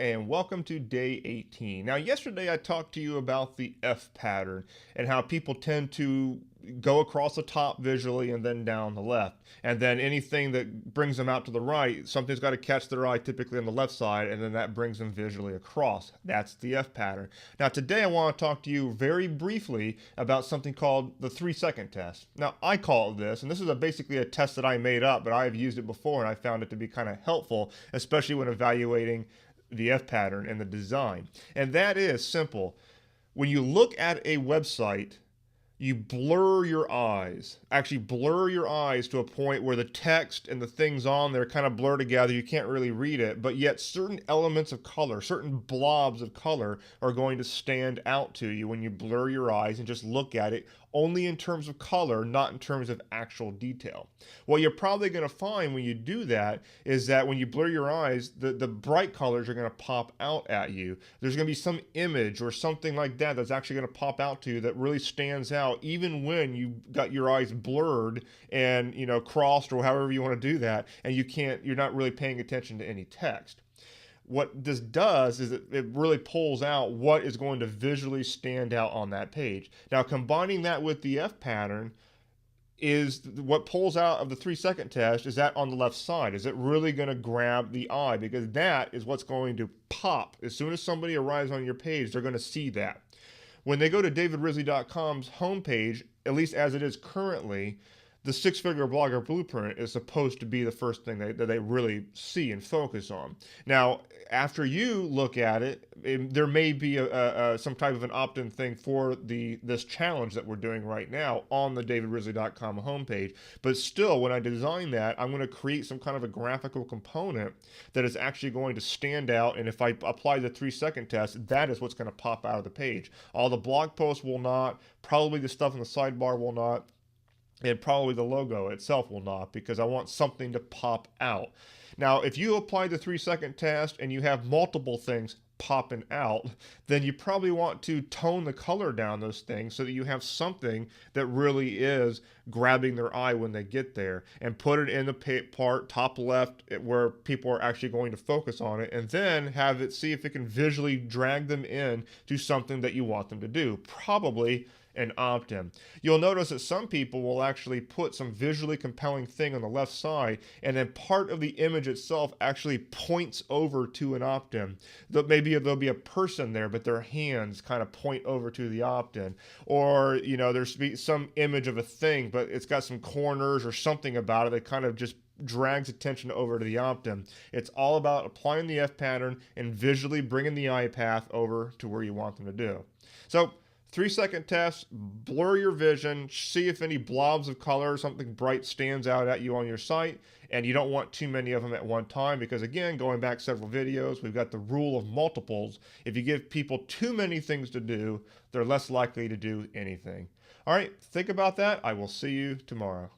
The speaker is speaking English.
and welcome to day 18. Now, yesterday I talked to you about the F pattern and how people tend to go across the top visually and then down the left. And then anything that brings them out to the right, something's got to catch their eye typically on the left side, and then that brings them visually across. That's the F pattern. Now, today I want to talk to you very briefly about something called the 3-second test. Now, I call it this, and this is basically a test that I made up, but I've used it before and I found it to be kind of helpful, especially when evaluating the F pattern and the design. And that is simple. When you look at a website, you blur your eyes. Actually blur your eyes to a point where the text and the things on there kind of blur together. You can't really read it, but yet certain elements of color, certain blobs of color are going to stand out to you when you blur your eyes and just look at it only in terms of color, not in terms of actual detail. What you're probably going to find when you do that is that when you blur your eyes, the bright colors are going to pop out at you. There's going to be some image or something like that that's actually going to pop out to you that really stands out even when you got your eyes blurred and crossed or however you want to do that, and you're not really paying attention to any text. What this does is it really pulls out what is going to visually stand out on that page. Now, combining that with the F pattern is what pulls out of the 3-second test. Is that on the left side? Is it really going to grab the eye? Because that is what's going to pop. As soon as somebody arrives on your page, they're going to see that. When they go to davidrisley.com's homepage, at least as it is currently, the 6-figure blogger blueprint is supposed to be the first thing that they really see and focus on. Now, after you look at it, there may be some type of an opt-in thing for this challenge that we're doing right now on the davidrisley.com homepage. But still, when I design that, I'm going to create some kind of a graphical component that is actually going to stand out. And if I apply the 3-second test, that is what's going to pop out of the page. All the blog posts will not. Probably the stuff in the sidebar will not. And probably the logo itself will not, because I want something to pop out. Now, if you apply the 3-second test and you have multiple things popping out, then you probably want to tone the color down those things so that you have something that really is grabbing their eye when they get there, and put it in the part top left where people are actually going to focus on it, and then have it see if it can visually drag them in to something that you want them to do. Probably an opt-in. You'll notice that some people will actually put some visually compelling thing on the left side, and then part of the image itself actually points over to an opt-in. Maybe there'll be a person there, but their hands kind of point over to the opt-in. Or, there's some image of a thing, but it's got some corners or something about it that kind of just drags attention over to the opt-in. It's all about applying the F pattern and visually bringing the eye path over to where you want them to do. So, 3-second test, blur your vision, see if any blobs of color, something bright stands out at you on your site, and you don't want too many of them at one time, because again, going back several videos, we've got the rule of multiples. If you give people too many things to do, they're less likely to do anything. All right, think about that. I will see you tomorrow.